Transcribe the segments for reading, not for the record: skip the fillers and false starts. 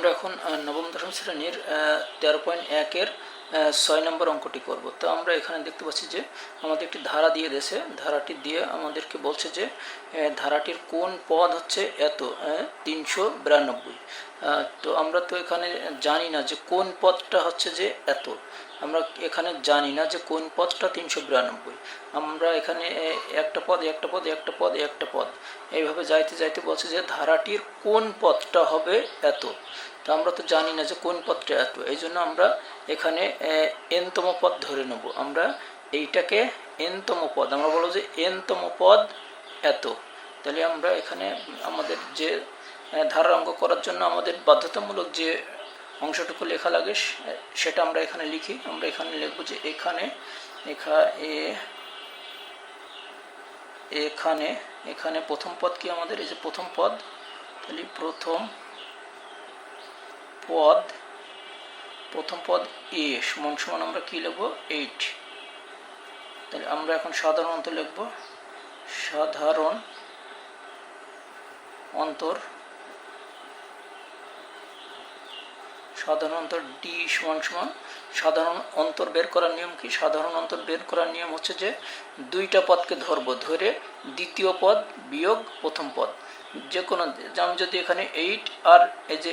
আমরা এখন নবম দশম শ্রেণীর 13.1-এর 6 নম্বর অঙ্কটি করব। তো আমরা এখানে দেখতে পাচ্ছি যে আমাদের একটি ধারা দিয়ে দিয়েছে, ধারাটি দিয়ে আমাদেরকে বলছে যে ধারাটির কোন পদ হচ্ছে এত 392। তো আমরা তো এখানে জানি না যে কোন পদটা হচ্ছে যে এত, আমরা এখানে জানি না যে কোন পদটা 392। আমরা এখানে একটা পদ একটা পদ একটা পদ একটা পদ এইভাবে যাইতে যাইতে বলছে যে ধারাটির কোন পদটা হবে এত। তো আমরা তো জানি না যে কোন পদটা এত, এই জন্য আমরা এখানে এনতম পদ ধরে নেব। আমরা এইটাকে এনতম পদ, আমরা বলবো যে এনতম পদ এত। তাহলে আমরা এখানে আমাদের যে ধারার অঙ্ক করার জন্য আমাদের বাধ্যতামূলক যে অংশটুকু লেখা লাগে সেটা আমরা এখানে লিখি। আমরা এখানে লিখব যে এখানে প্রথম পদ কি আমাদের, এই যে প্রথম পদ, তাহলে প্রথম পদ এ সমান সমান আমরা কি লিখব 8। তাহলে আমরা এখন সাধারণ অন্তর লিখব, সাধারণ অন্তর ডি সমান সমান সাধারণ অন্তর বের করার নিয়ম কি? সাধারণ অন্তর বের করার নিয়ম হচ্ছে যে দুইটা পদকে ধরবো, ধরে দ্বিতীয় পদ বিয়োগ প্রথম পদ যে কোনো, আমি যদি এখানে 8 আর এই যে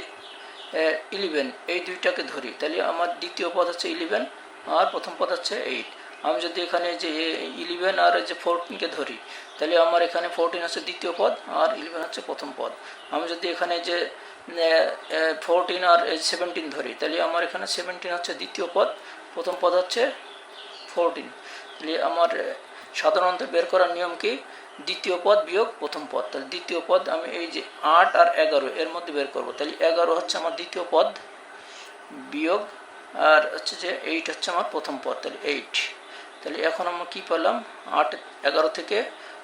11 এই দুইটাকে ধরি, তাহলে আমার দ্বিতীয় পদ হচ্ছে 11 আর প্রথম পদ হচ্ছে 8। আমি যদি এখানে যে 11 আর এই যে 14কে ধরি, তাহলে আমার এখানে 14 হচ্ছে দ্বিতীয় পদ আর 11 হচ্ছে প্রথম পদ। আমি যদি এখানে যে 14 আর 17 ধরি, তাহলে আমার এখানে 17 হচ্ছে দ্বিতীয় পদ, প্রথম পদ হচ্ছে 14। তাহলে আমার সাধারণত বের করার নিয়ম কি? দ্বিতীয় পদ বিয়োগ প্রথম পদ। তাহলে দ্বিতীয় পদ আমি এই যে 8 আর 11 এর মধ্যে বের করব, তাহলে 11 হচ্ছে আমার দ্বিতীয় পদ বিয়োগ আর হচ্ছে যে 8 হচ্ছে আমার প্রথম পদ, তাহলে 8। তাহলে এখন আমরা কি পেলাম? 11 থেকে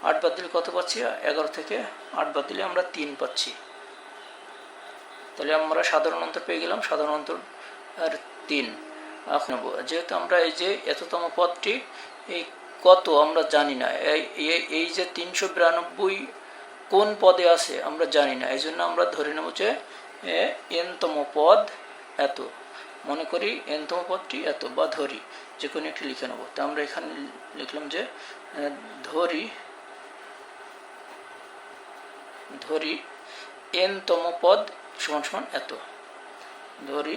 8 বাদ দিলে কত পাচ্ছি? 11 থেকে 8 বাদ দিলে আমরা 3 পাচ্ছি। তাহলে আমরা সাধারণ অন্তর পেয়ে গেলাম, সাধারণ অন্তর আর 3। এখন যেহেতু আমরা এই যে এততম পদটি এই কত আমরা জানি না, এই যে 392 কোন পদে আছে আমরা জানি না, এই জন্য আমরা ধরে নেব যে এনতম পদ এত। মনে করি এনতম পদটি এত, বা ধরি যে কোনো একটি লিখে নেব। তো আমরা এখানে লিখলাম যে ধরি এনতম পদ সমান সমান এত। ধরি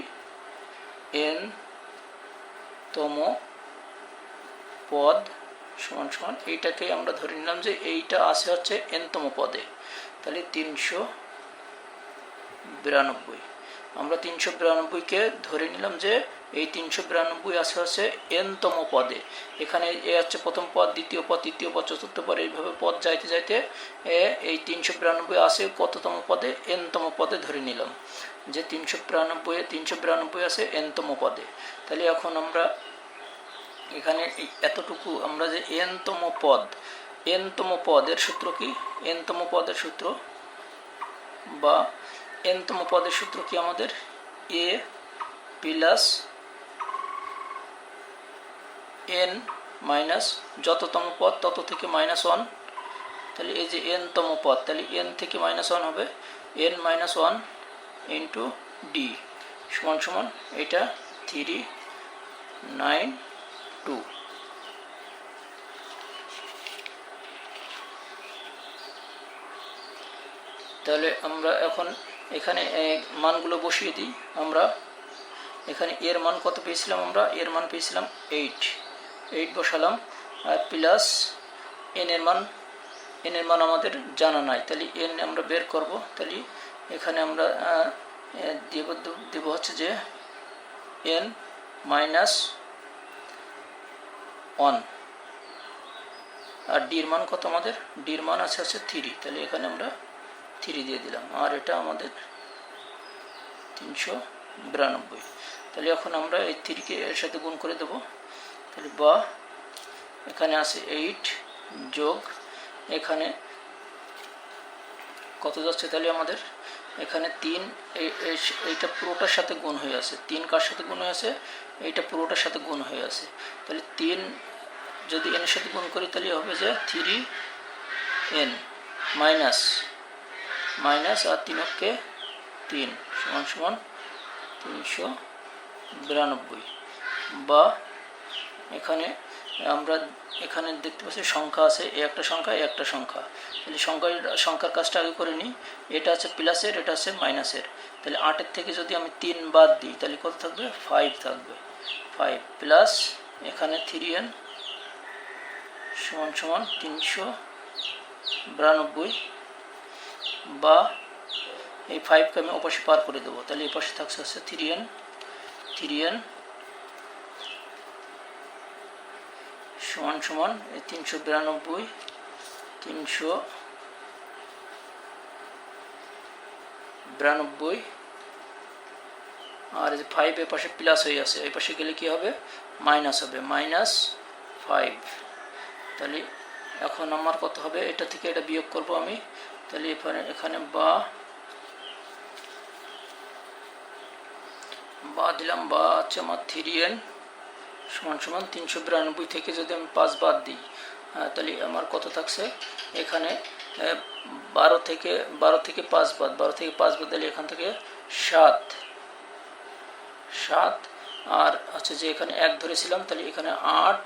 এনতম পদ সমান সমান এইটাকে আমরা ধরে নিলাম যে এইটা আছে হচ্ছে এনতম পদে, তাহলে 392। আমরা 392কে ধরে নিলাম যে এই 392 আছে হচ্ছে এনতম পদে। এখানে এ হচ্ছে প্রথম পদ, দ্বিতীয় পদ, তৃতীয় পদ, চতুর্থ পদ, এইভাবে পদ যাইতে যাইতে এই 392 আছে কততম পদে? এনতম পদে ধরে নিলাম যে 392 আছে এনতম পদে। তাহলে এখন আমরা এখানে এতটুকু আমরা যে এনতম পদের সূত্র কি? এনতম পদের সূত্র বা এনতম পদের সূত্র কি আমাদের? এ প্লাস এন মাইনাস যততম পদ তত থেকে -1। তাহলে এই যে এনতম পদ, তাহলে এন থেকে -1 হবে, n - 1 ইন্টু ডি সমান সমান এটা 392। তাহলে আমরা এখন এখানে মানগুলো বসিয়ে দিই। আমরা এখানে এর মান কত পেয়েছিলাম? আমরা এর মান পেয়েছিলাম 8 বসালাম, আর প্লাস এন এর মান আমাদের জানা নাই, তাহলে এন আমরা বের করব। তাহলে এখানে আমরা দেব হচ্ছে যে n - 1 আর ডির মান কত আমাদের? ডির মান আছে হচ্ছে 3, তাহলে এখানে আমরা 3 দিয়ে দিলাম, আর এটা আমাদের 392। তাহলে এখন আমরা এই 3কে এর সাথে গুণ করে দেব। তাহলে বা এখানে আছে 8 যোগ এখানে কত যাচ্ছে? তাহলে আমাদের এখানে 3, এইটা পুরোটার সাথে গুণ হয়ে আছে। 3 কার সাথে গুণ হয়ে আছে? এইটা পুরোটার সাথে গুণ হয়ে আছে। তাহলে 3 যদি n এর সাথে গুণ করি তাহলে হবে যে 3n মাইনাস আর 3 কে 3 সমান সমান 392 বা এখানে আমরা এখানে দেখতে পাচ্ছি সংখ্যা আছে, একটা সংখ্যা একটা সংখ্যা, তাহলে সংখ্যার কাজটা আগে করে নিই। এটা আছে প্লাসের, এটা আছে মাইনাসের, তাহলে 8-এর থেকে যদি আমি 3 বাদ দিই তাহলে কত থাকবে? 5 থাকবে। 5 প্লাস এখানে 3n সমান সমান 392 বা এই 5কে আমি ওপাশে পার করে দেবো, তাহলে এই পাশে থাকছে হচ্ছে 3n সমান সমান এই 392 আর এই 5 এর পাশে প্লাস হয়ে আছে, এই পাশে গেলে কি হবে? মাইনাস হবে, -5। তাহলে এখন আমার কত হবে? এটা থেকে এটা বিয়োগ করব আমি, তাহলে এখানে বা দিলাম, বা আছে আমার 3n সমান সমান 392 থেকে যদি আমি 5 বাদ দিই তাহলে আমার কত থাকছে? এখানে 12 থেকে 5 বাদ দিলে এখান থেকে 7 আর আছে যে এখানে 1 ধরেছিলাম, তাহলে এখানে 8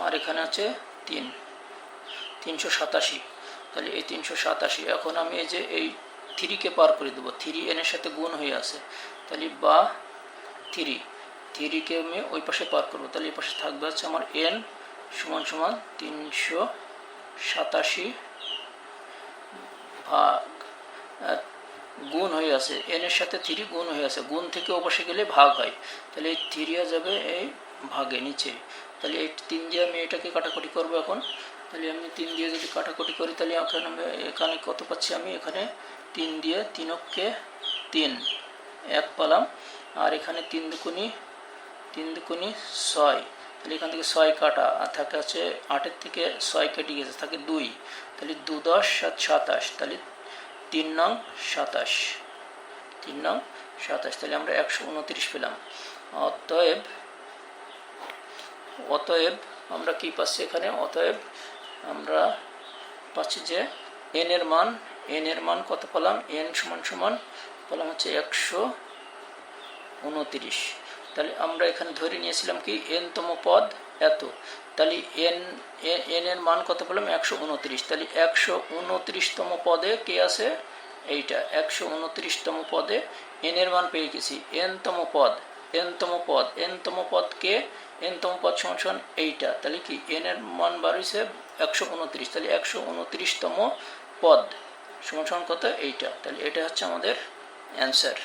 আর এখানে আছে 387, তাহলে এই 387। এখন আমি এই যে এই 3কে পার করে দেবো, 3n এর সাথে গুণ হয়ে আছে, তাহলে বা 3কে আমি ওই পাশে পার করবো, তাহলে এই পাশে থাকবে হচ্ছে আমার n সমান সমান 387 ভাগ গুণ হয়ে আছে, n এর সাথে 3 গুণ হয়ে আছে, গুণ থেকে ও পাশে গেলে ভাগ হয়, তাহলে এই 3 যাবে এই ভাগে নিচে, তাহলে এই 3 দিয়ে আমি এটাকে কাটাকুটি করবো এখন। তাহলে আমি 3 দিয়ে যদি কাটাকুটি করি তাহলে এখানে কত পাচ্ছি? আমি এখানে 3 দিয়ে 3কে 3 1 পেলাম, আর এখানে 3 দুগুণি 6, তাহলে এখান থেকে 6 কাটা, আর থাকে আছে 8-এর থেকে 6 কেটে গেছে, থাকে 2, তাহলে 2 10 7 27, তাহলে 3 নং 27, তাহলে আমরা 129 পেলাম। অতএব আমরা কি পাচ্ছি এখানে? অতএব আমরা পাচ্ছি যে n এর মান কত পেলাম? n সমান পেলাম হচ্ছে 129। তাহলে আমরা এখানে ধরে নিয়েছিলাম কি n-তম পদ এত, তাহলে n এর মান কত পেলাম? 129। তাহলে 129তম পদে কে আছে? এইটা 129তম পদে n এর মান পেয়ে গেছি। n-তম পদ কে? n-তম পদ সমান এইটা, তাহলে কি n এর মান বার হয়েছে 129, তাহলে 129তম পদ সমান কত? এইটা, তাহলে এটা হচ্ছে আমাদের অ্যান্সার।